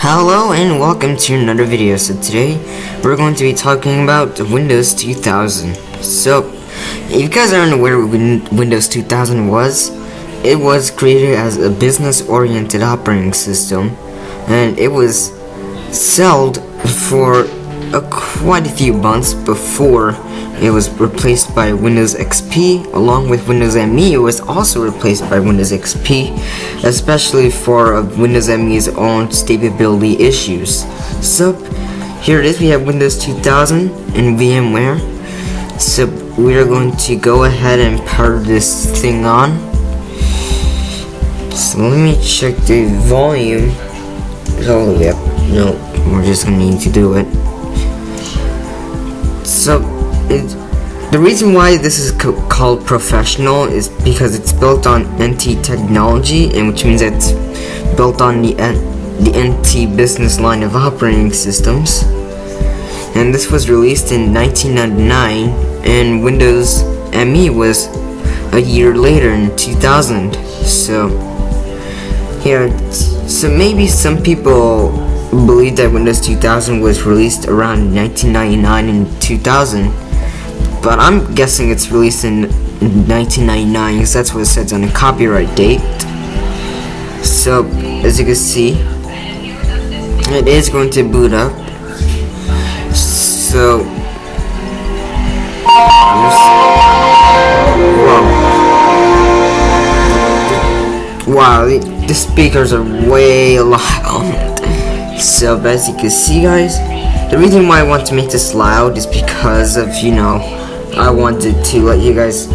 Hello and welcome to another video. So today we're going to be talking about Windows 2000. So if you guys aren't aware what Windows 2000 was, it was created as a business-oriented operating system, and it was sold for quite a few months before it was replaced by Windows XP. Along with Windows ME, it was also replaced by Windows XP, especially for Windows ME's own stability issues. So here it is, we have Windows 2000 and VMware. So we are going to go ahead and power this thing on. So let me check the volume. It's all the way up. No, we're just gonna need to do it. So the reason why this is called professional is because it's built on NT technology, and which means it's built on the NT business line of operating systems. And this was released in 1999, and Windows ME was a year later in 2000. So maybe some people believe that Windows 2000 was released around 1999 and 2000, but I'm guessing it's released in 1999 because that's what it says on the copyright date. So as you can see, it is going to boot up. So wow, the speakers are way loud. So as you can see, guys, the reason why I want to make this loud is because of, I wanted to let you guys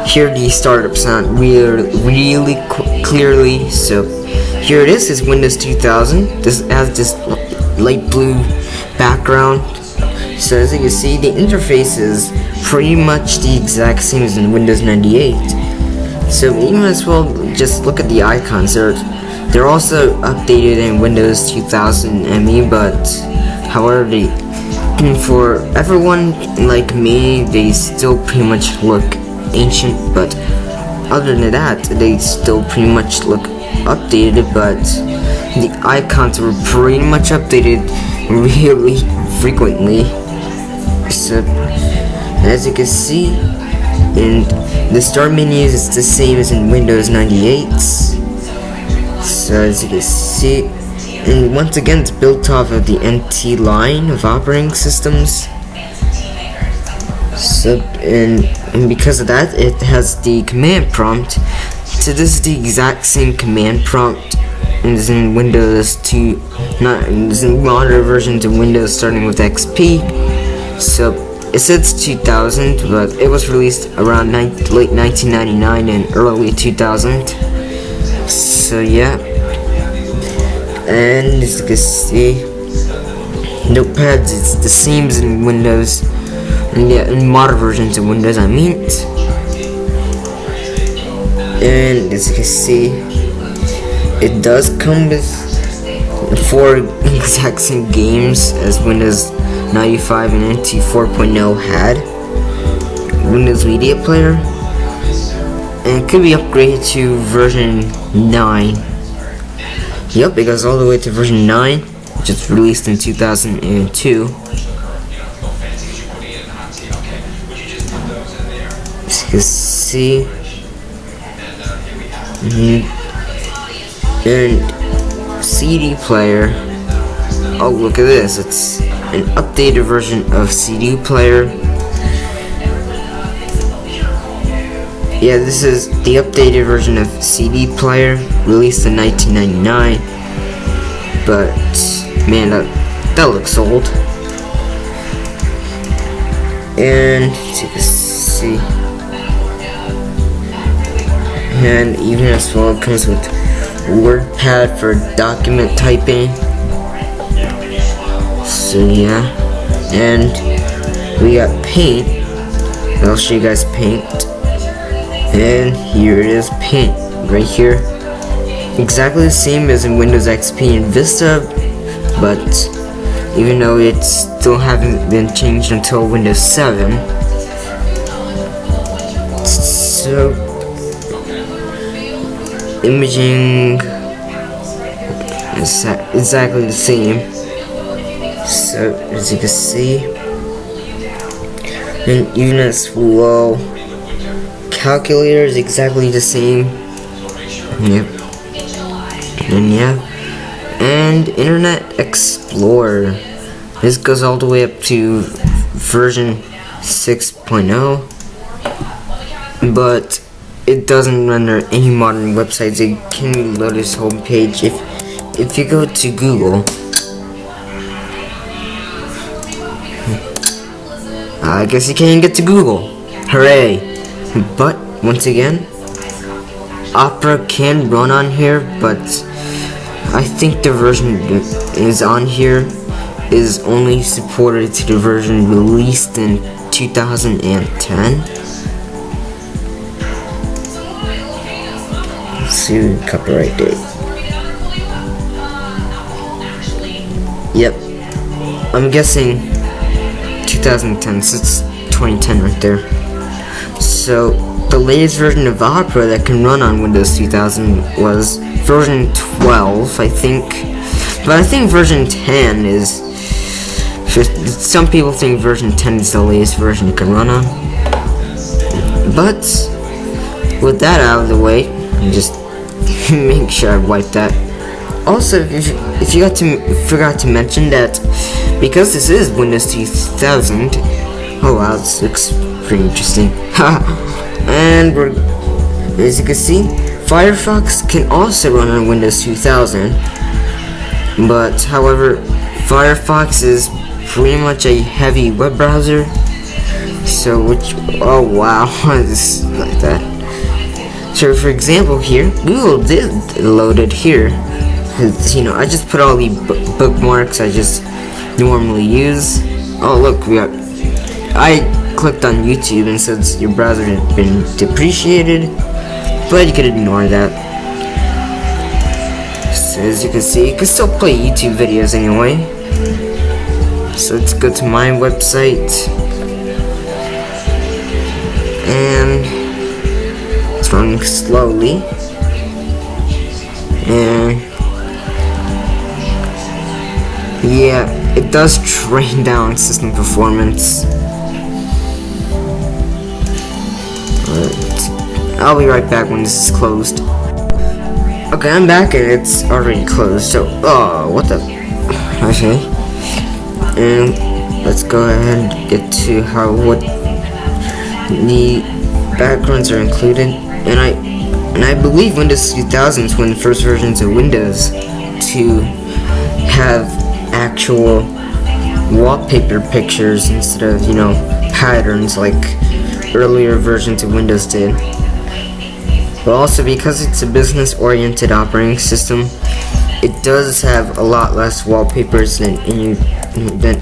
hear the startup sound really clearly. So here it is Windows 2000. This has this light blue background. So as you can see, the interface is pretty much the exact same as in Windows 98. So you might as well just look at the icons. They're also updated in Windows 2000 ME, but however, for everyone like me, they still pretty much look ancient. But other than that, they still pretty much look updated. But the icons were pretty much updated really frequently. So as you can see, and the start menu is the same as in Windows 98. So as you can see, and once again, it's built off of the NT line of operating systems. So and because of that, it has the command prompt. So this is the exact same command prompt, and it's in Windows 2. It's in modern versions of Windows starting with XP. So it says 2000, but it was released around late 1999 and early 2000. So yeah, and as you can see, notepads, it's the same as in Windows, and yeah, in modern versions of Windows, I mean. And as you can see, it does come with 4 exact same games as Windows 95 and NT 4.0 had. Windows Media Player, and it could be upgraded to version 9. Yep, it goes all the way to version 9, which was released in 2002. As you can see, and CD player. Oh, look at this! It's an updated version of CD player. Yeah, this is the updated version of CD player, released in 1999. But man, that looks old. And as you can see, and even as well, it comes with WordPad for document typing. So yeah, and we got Paint. I'll show you guys Paint. And here it is, Paint, right here. Exactly the same as in Windows XP and Vista, but even though it still hasn't been changed until Windows 7. So imaging, exactly the same. So as you can see, and even as well, calculator is exactly the same. Yep. And yeah, and Internet Explorer. This goes all the way up to version 6.0, but it doesn't render any modern websites. It can load this homepage if you go to Google. I guess you can't get to Google. Hooray! But once again, Opera can run on here, but I think the version is on here is only supported to the version released in 2010. Let's see, copyright date. Yep, I'm guessing 2010, so it's 2010 right there. So the latest version of Opera that can run on Windows 2000 was version 12, I think. But I think version 10 is some people think version 10 is the latest version it can run on. But with that out of the way, just make sure I wipe that. Also, if you forgot to mention that because this is Windows 2000, oh wow, this looks pretty interesting. And as you can see, Firefox can also run on Windows 2000, but however, Firefox is pretty much a heavy web browser. So oh wow, just like that. So for example here, Google did load it here. You know, I just put all the bookmarks I just normally use. Oh look, I clicked on YouTube and said your browser had been depreciated, but you could ignore that. So as you can see, you can still play YouTube videos anyway. So let's go to my website, and it's running slowly, and yeah, it does drain down system performance. But I'll be right back when this is closed. Okay, I'm back and it's already closed. So, what the? Okay, and let's go ahead and get to what the backgrounds are included. And I believe Windows 2000 is one of the first versions of Windows to have actual wallpaper pictures instead of, you know, patterns like earlier versions of Windows did. But also because it's a business-oriented operating system, it does have a lot less wallpapers than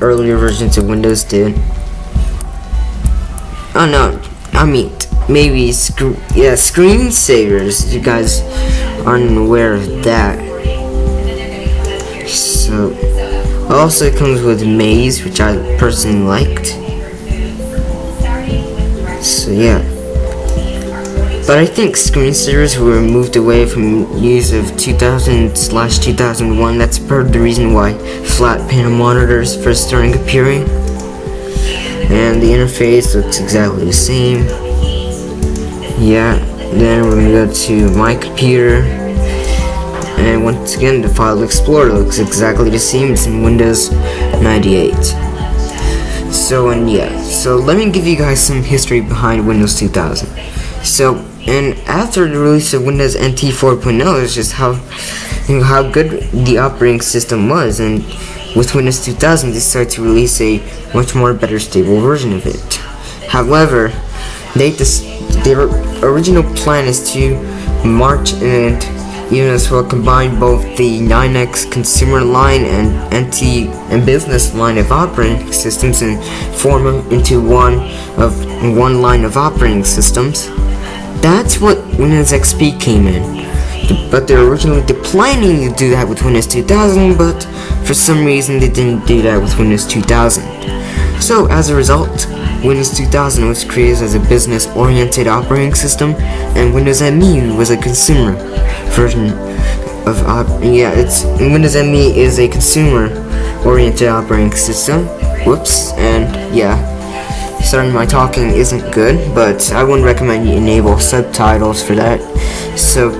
earlier versions of Windows did. Oh no, I mean maybe screensavers. You guys aren't aware of that. So also it comes with Maze, which I personally liked. So yeah. But I think screensavers were moved away from use of 2000/2001. That's part of the reason why flat panel monitors first started appearing. And the interface looks exactly the same. Yeah, then we're gonna go to my computer. And once again, the File Explorer looks exactly the same. It's in Windows 98. So let me give you guys some history behind Windows 2000. So, and after the release of Windows NT 4.0, it's just how good the operating system was, and with Windows 2000 they started to release a much more better stable version of it. However, their original plan is to march and even as well combine both the 9X consumer line and NT and business line of operating systems and form them into one line of operating systems. That's what Windows XP came in. But they're originally planning to do that with Windows 2000, but for some reason they didn't do that with Windows 2000. So as a result, Windows 2000 was created as a business-oriented operating system, and Windows ME was a consumer version it's Windows ME is a consumer-oriented operating system. Whoops, and yeah, starting my talking isn't good, but I wouldn't recommend you enable subtitles for that. So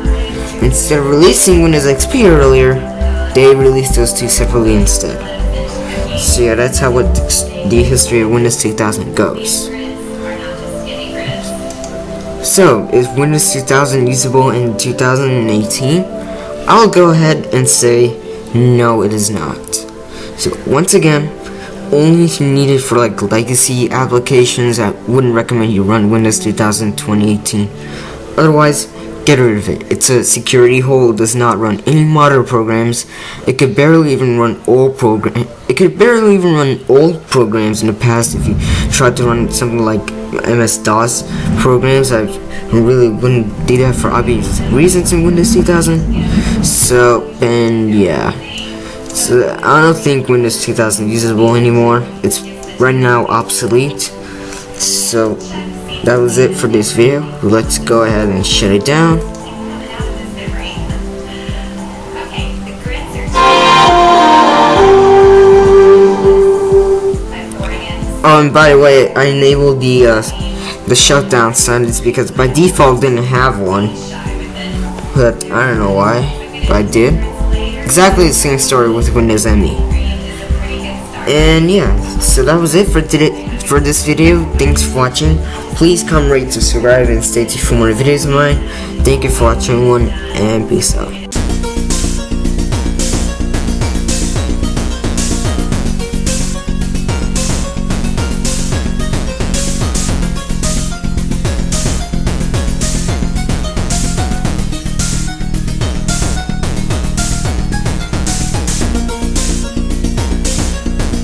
instead of releasing Windows XP earlier, they released those two separately instead. So yeah, that's how the history of Windows 2000 goes. So, is Windows 2000 usable in 2018? I'll go ahead and say no, it is not. So once again, only if you need it for like legacy applications, I wouldn't recommend you run Windows 2000 2018. Otherwise, get rid of it. It's a security hole. It does not run any modern programs. It could barely even run old programs in the past. If you tried to run something like MS-DOS programs, I really wouldn't do that for obvious reasons in Windows 2000. So, and yeah. So, I don't think Windows 2000 is usable anymore. It's right now obsolete. So, that was it for this video. Let's go ahead and shut it down. Oh, and by the way, I enabled the shutdown sound. It's because by default I didn't have one, but I don't know why, but I did. Exactly the same story with Windows ME. And yeah, so that was it for this video. Thanks for watching. Please come rate, subscribe, and stay tuned for more videos of mine. Thank you for watching, everyone, and peace out.